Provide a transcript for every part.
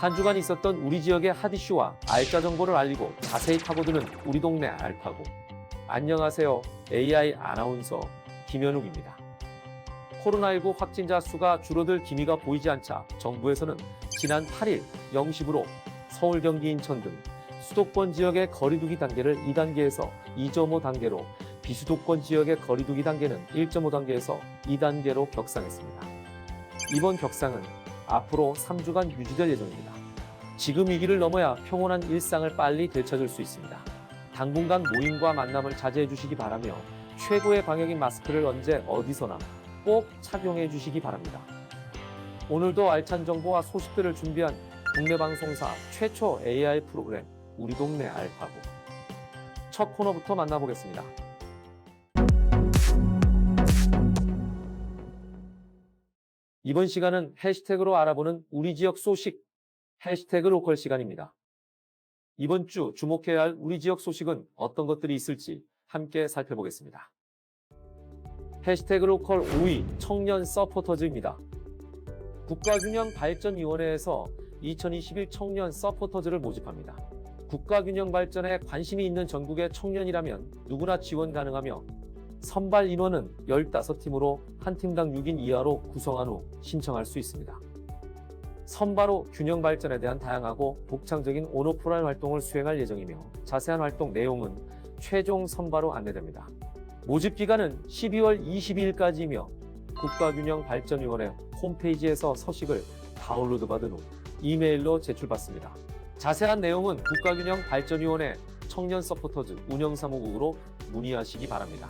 한 주간 있었던 우리 지역의 핫 이슈와 알짜 정보를 알리고 자세히 파고드는 우리 동네 알파고. 안녕하세요. AI 아나운서 김현욱입니다. 코로나19 확진자 수가 줄어들 기미가 보이지 않자 정부에서는 지난 8일 0시부로 서울, 경기, 인천 등 수도권 지역의 거리두기 단계를 2단계에서 2.5단계로, 비수도권 지역의 거리두기 단계는 1.5단계에서 2단계로 격상했습니다. 이번 격상은 앞으로 3주간 유지될 예정입니다. 지금 위기를 넘어야 평온한 일상을 빨리 되찾을 수 있습니다. 당분간 모임과 만남을 자제해 주시기 바라며 최고의 방역인 마스크를 언제 어디서나 꼭 착용해 주시기 바랍니다. 오늘도 알찬 정보와 소식들을 준비한 국내 방송사 최초 AI 프로그램 우리 동네 알파고. 첫 코너부터 만나보겠습니다. 이번 시간은 해시태그로 알아보는 우리 지역 소식, 해시태그 로컬 시간입니다. 이번 주 주목해야 할 우리 지역 소식은 어떤 것들이 있을지 함께 살펴보겠습니다. 해시태그 로컬 5위 청년 서포터즈입니다. 국가균형발전위원회에서 2021 청년 서포터즈를 모집합니다. 국가균형 발전에 관심이 있는 전국의 청년이라면 누구나 지원 가능하며 선발 인원은 15팀으로 한 팀당 6인 이하로 구성한 후 신청할 수 있습니다. 선발 후 균형 발전에 대한 다양하고 독창적인 온오프라인 활동을 수행할 예정이며 자세한 활동 내용은 최종 선발 후 안내됩니다. 모집 기간은 12월 22일까지이며 국가균형발전위원회 홈페이지에서 서식을 다운로드 받은 후 이메일로 제출받습니다. 자세한 내용은 국가균형발전위원회 청년 서포터즈 운영사무국으로 문의하시기 바랍니다.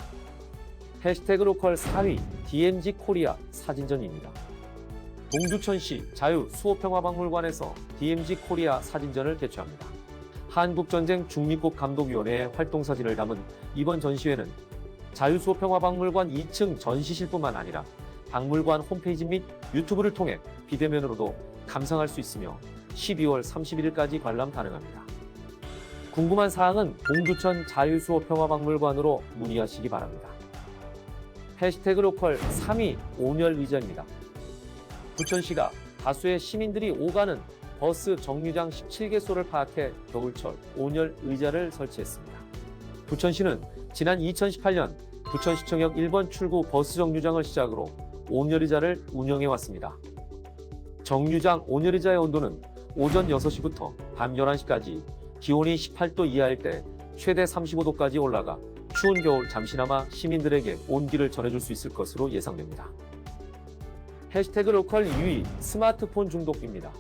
해시태그 로컬 4위 DMZ 코리아 사진전입니다. 동두천시 자유수호평화박물관에서 DMZ 코리아 사진전을 개최합니다. 한국전쟁 중립국감독위원회의 활동사진을 담은 이번 전시회는 자유수호평화박물관 2층 전시실뿐만 아니라 박물관 홈페이지 및 유튜브를 통해 비대면으로도 감상할 수 있으며 12월 31일까지 관람 가능합니다. 궁금한 사항은 동두천 자유수호평화박물관으로 문의하시기 바랍니다. 해시태그 로컬 3위 온열의자입니다. 부천시가 다수의 시민들이 오가는 버스 정류장 17개소를 파악해 겨울철 온열의자를 설치했습니다. 부천시는 지난 2018년 부천시청역 1번 출구 버스 정류장을 시작으로 온열의자를 운영해왔습니다. 정류장 온열의자의 온도는 오전 6시부터 밤 11시까지 기온이 18도 이하일 때 최대 35도까지 올라가 추운 겨울 잠시나마 시민들에게 온기를 전해줄 수 있을 것으로 예상됩니다. 해시태그 로컬 2위 스마트폰 중독입니다.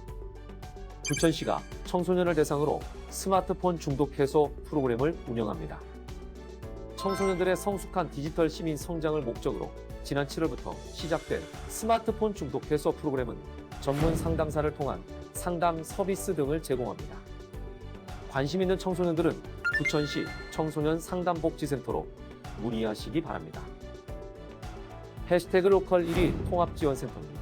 부천시가 청소년을 대상으로 스마트폰 중독 해소 프로그램을 운영합니다. 청소년들의 성숙한 디지털 시민 성장을 목적으로 지난 7월부터 시작된 스마트폰 중독 해소 프로그램은 전문 상담사를 통한 상담 서비스 등을 제공합니다. 관심 있는 청소년들은 부천시 청소년 상담복지센터로 문의하시기 바랍니다. 해시태그 로컬 1위 통합지원센터입니다.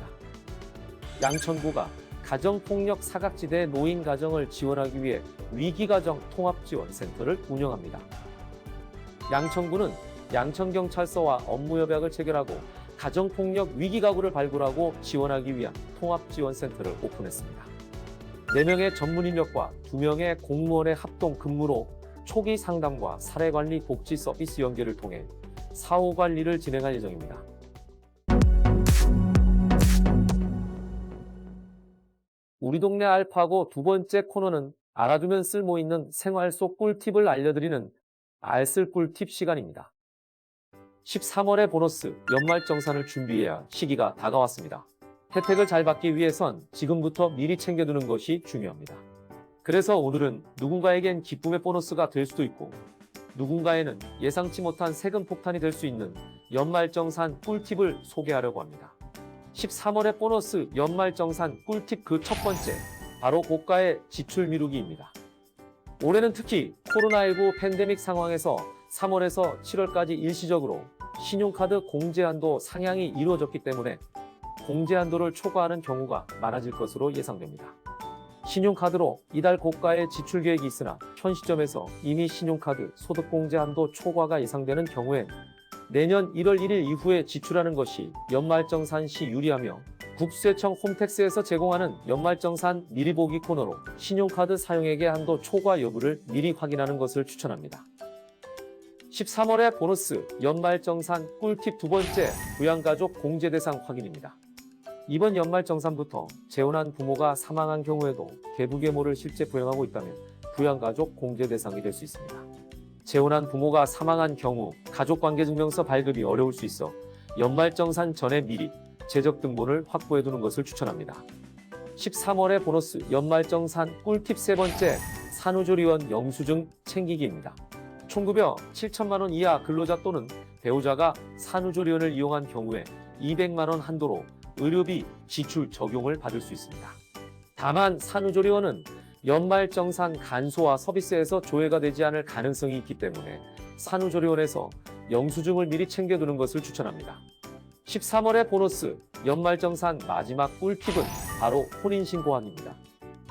양천구가 가정폭력 사각지대 노인 가정을 지원하기 위해 위기가정 통합지원센터를 운영합니다. 양천구는 양천경찰서와 업무협약을 체결하고 가정폭력 위기가구를 발굴하고 지원하기 위한 통합지원센터를 오픈했습니다. 4명의 전문인력과 2명의 공무원의 합동 근무로 초기 상담과 사례관리 복지 서비스 연계를 통해 사후관리를 진행할 예정입니다. 우리 동네 알파고 두 번째 코너는 알아두면 쓸모있는 생활 속 꿀팁을 알려드리는 알쓸 꿀팁 시간입니다. 13월의 보너스 연말정산을 준비해야 할 시기가 다가왔습니다. 혜택을 잘 받기 위해선 지금부터 미리 챙겨두는 것이 중요합니다. 그래서 오늘은 누군가에겐 기쁨의 보너스가 될 수도 있고 누군가에는 예상치 못한 세금 폭탄이 될 수 있는 연말정산 꿀팁을 소개하려고 합니다. 13월의 보너스 연말정산 꿀팁 그 첫 번째, 바로 고가의 지출 미루기입니다. 올해는 특히 코로나19 팬데믹 상황에서 3월에서 7월까지 일시적으로 신용카드 공제 한도 상향이 이루어졌기 때문에 공제 한도를 초과하는 경우가 많아질 것으로 예상됩니다. 신용카드로 이달 고가의 지출 계획이 있으나 현 시점에서 이미 신용카드 소득공제 한도 초과가 예상되는 경우엔 내년 1월 1일 이후에 지출하는 것이 연말정산 시 유리하며 국세청 홈택스에서 제공하는 연말정산 미리 보기 코너로 신용카드 사용액의 한도 초과 여부를 미리 확인하는 것을 추천합니다. 13월의 보너스 연말정산 꿀팁 두 번째, 부양가족 공제 대상 확인입니다. 이번 연말정산부터 재혼한 부모가 사망한 경우에도 계부계모를 실제 부양하고 있다면 부양가족 공제 대상이 될 수 있습니다. 재혼한 부모가 사망한 경우 가족관계증명서 발급이 어려울 수 있어 연말정산 전에 미리 재적등본을 확보해두는 것을 추천합니다. 13월의 보너스 연말정산 꿀팁 세 번째, 산후조리원 영수증 챙기기입니다. 총급여 7천만 원 이하 근로자 또는 배우자가 산후조리원을 이용한 경우에 200만 원 한도로 의료비 지출 적용을 받을 수 있습니다. 다만 산후조리원은 연말정산 간소화 서비스에서 조회가 되지 않을 가능성이 있기 때문에 산후조리원에서 영수증을 미리 챙겨두는 것을 추천합니다. 13월의 보너스 연말정산 마지막 꿀팁은 바로 혼인신고하기입니다.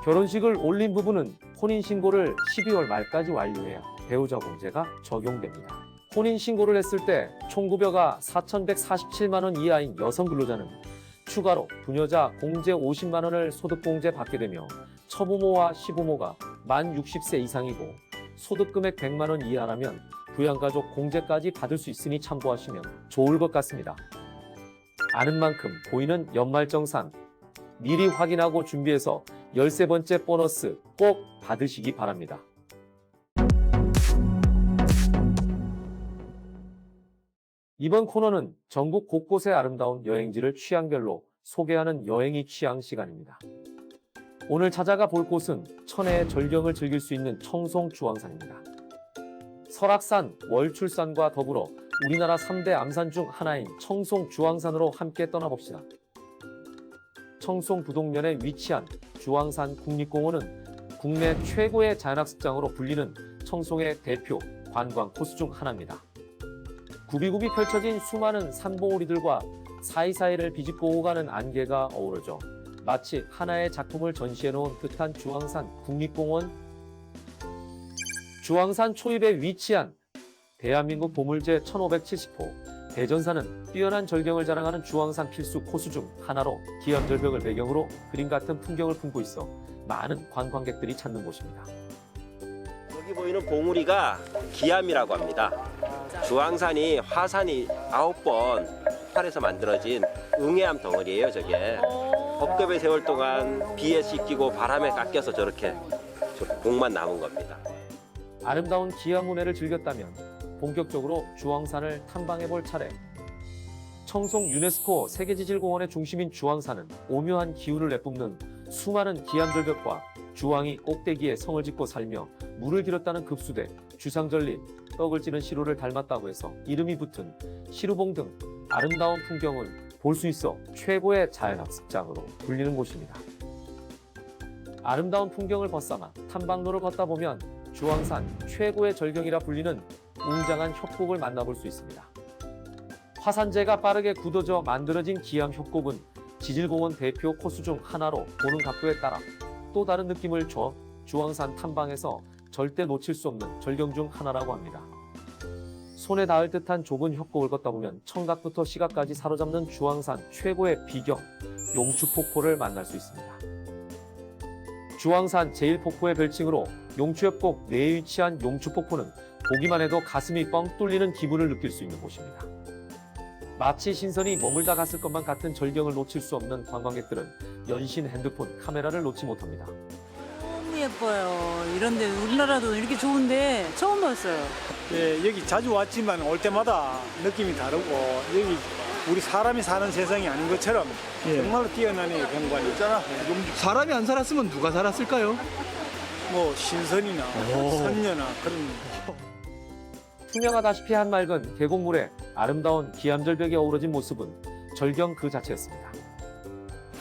결혼식을 올린 부부는 혼인신고를 12월 말까지 완료해야 배우자 공제가 적용됩니다. 혼인신고를 했을 때 총급여가 4,147만 원 이하인 여성 근로자는 추가로 부녀자 공제 50만 원을 소득공제 받게 되며 처부모와 시부모가 만 60세 이상이고 소득금액 100만 원 이하라면 부양가족 공제까지 받을 수 있으니 참고하시면 좋을 것 같습니다. 아는 만큼 보이는 연말정산 미리 확인하고 준비해서 13번째 보너스 꼭 받으시기 바랍니다. 이번 코너는 전국 곳곳의 아름다운 여행지를 취향별로 소개하는 여행이 취향 시간입니다. 오늘 찾아가 볼 곳은 천혜의 절경을 즐길 수 있는 청송주황산입니다. 설악산, 월출산과 더불어 우리나라 3대 암산 중 하나인 청송주황산으로 함께 떠나봅시다. 청송부동면에 위치한 주황산 국립공원은 국내 최고의 자연학습장으로 불리는 청송의 대표 관광 코스 중 하나입니다. 굽이굽이 펼쳐진 수많은 산봉우리들과 사이사이를 비집고 오가는 안개가 어우러져 마치 하나의 작품을 전시해놓은 듯한 주황산 국립공원. 주황산 초입에 위치한 대한민국 보물제 1570호 대전산은 뛰어난 절경을 자랑하는 주황산 필수 코스 중 하나로 기암절벽을 배경으로 그림 같은 풍경을 품고 있어 많은 관광객들이 찾는 곳입니다. 여기 보이는 봉우리가 기암이라고 합니다. 주황산이 화산이 9번 폭발해서 만들어진 응해암 덩어리예요. 저게 벚급의 세월 동안 비에 씻기고 바람에 깎여서 저렇게 목만 남은 겁니다. 아름다운 기암문해를 즐겼다면 본격적으로 주황산을 탐방해볼 차례. 청송 유네스코 세계지질공원의 중심인 주황산은 오묘한 기운을 내뿜는 수많은 기암절벽과 주황이 꼭대기에 성을 짓고 살며 물을 길었다는 급수대, 주상절리, 떡을 찌는 시루를 닮았다고 해서 이름이 붙은 시루봉 등 아름다운 풍경을 볼 수 있어 최고의 자연학습장으로 불리는 곳입니다. 아름다운 풍경을 벗삼아 탐방로를 걷다 보면 주황산 최고의 절경이라 불리는 웅장한 협곡을 만나볼 수 있습니다. 화산재가 빠르게 굳어져 만들어진 기암 협곡은 지질공원 대표 코스 중 하나로 보는 각도에 따라 또 다른 느낌을 줘 주황산 탐방에서 절대 놓칠 수 없는 절경 중 하나라고 합니다. 손에 닿을 듯한 좁은 협곡을 걷다 보면 청각부터 시각까지 사로잡는 주황산 최고의 비경, 용추폭포를 만날 수 있습니다. 주황산 제1폭포의 별칭으로 용추협곡 내에 위치한 용추폭포는 보기만 해도 가슴이 뻥 뚫리는 기분을 느낄 수 있는 곳입니다. 마치 신선이 머물다 갔을 것만 같은 절경을 놓칠 수 없는 관광객들은 연신 핸드폰 카메라를 놓지 못합니다. 너무 예뻐요. 이런데 우리나라도 이렇게 좋은데 처음 봤어요. 예, 여기 자주 왔지만 올 때마다 느낌이 다르고 여기 우리 사람이 사는 세상이 아닌 것처럼 정말로 뛰어난 경관이 있잖아. 사람이 안 살았으면 누가 살았을까요? 뭐 신선이나 선녀나 그런. 투명하다시피 한 맑은 계곡물에 아름다운 기암절벽이 어우러진 모습은 절경 그 자체였습니다.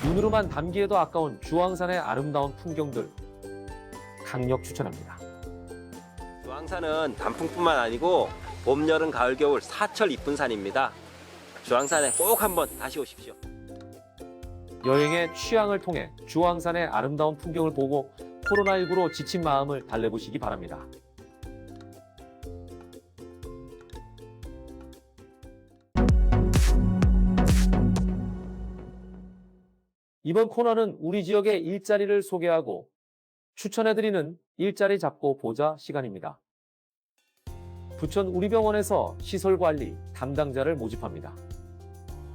눈으로만 담기에도 아까운 주황산의 아름다운 풍경들 강력 추천합니다. 주황산은 단풍뿐만 아니고 봄, 여름, 가을, 겨울 사철 이쁜 산입니다. 주황산에 꼭 한번 다시 오십시오. 여행의 취향을 통해 주황산의 아름다운 풍경을 보고 코로나19로 지친 마음을 달래보시기 바랍니다. 이번 코너는 우리 지역의 일자리를 소개하고 추천해드리는 일자리 잡고 보자 시간입니다. 부천 우리병원에서 시설관리 담당자를 모집합니다.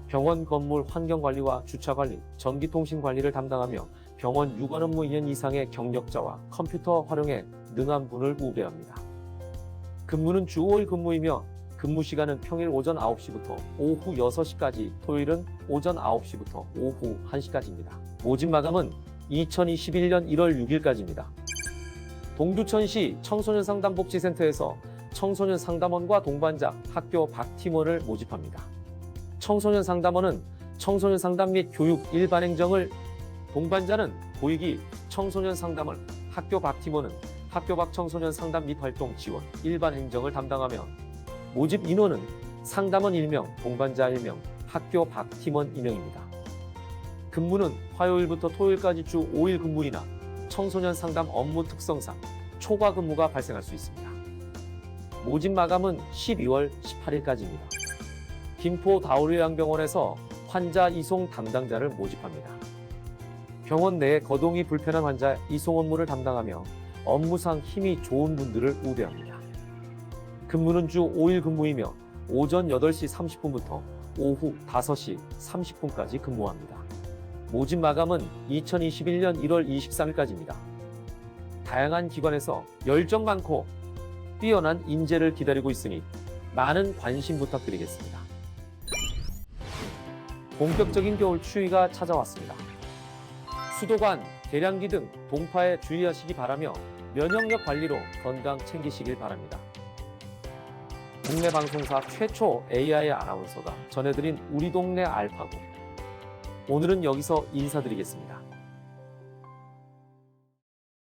병원 건물 환경관리와 주차관리, 전기통신관리를 담당하며 병원 유관 업무 2년 이상의 경력자와 컴퓨터 활용에 능한 분을 우대합니다. 근무는 주 5일 근무이며 근무 시간은 평일 오전 9시부터 오후 6시까지, 토요일은 오전 9시부터 오후 1시까지입니다. 모집 마감은 2021년 1월 6일까지입니다. 동두천시 청소년상담복지센터에서 청소년 상담원과 동반자, 학교 박팀원을 모집합니다. 청소년 상담원은 청소년 상담 및 교육 일반 행정을, 동반자는 보육이 청소년 상담원, 학교 박팀원은 학교 밖 청소년 상담 및 활동 지원, 일반 행정을 담당하며 모집 인원은 상담원 1명, 동반자 1명, 학교 박팀원 2명입니다. 근무는 화요일부터 토요일까지 주 5일 근무이나 청소년 상담 업무 특성상 초과 근무가 발생할 수 있습니다. 모집 마감은 12월 18일까지입니다. 김포 다우류양병원에서 환자 이송 담당자를 모집합니다. 병원 내에 거동이 불편한 환자 이송 업무를 담당하며 업무상 힘이 좋은 분들을 우대합니다. 근무는 주 5일 근무이며 오전 8시 30분부터 오후 5시 30분까지 근무합니다. 모집 마감은 2021년 1월 23일까지입니다. 다양한 기관에서 열정 많고 뛰어난 인재를 기다리고 있으니 많은 관심 부탁드리겠습니다. 본격적인 겨울 추위가 찾아왔습니다. 수도관, 계량기 등 동파에 주의하시기 바라며 면역력 관리로 건강 챙기시길 바랍니다. 국내 방송사 최초 AI 아나운서가 전해드린 우리 동네 알파고. 오늘은 여기서 인사드리겠습니다.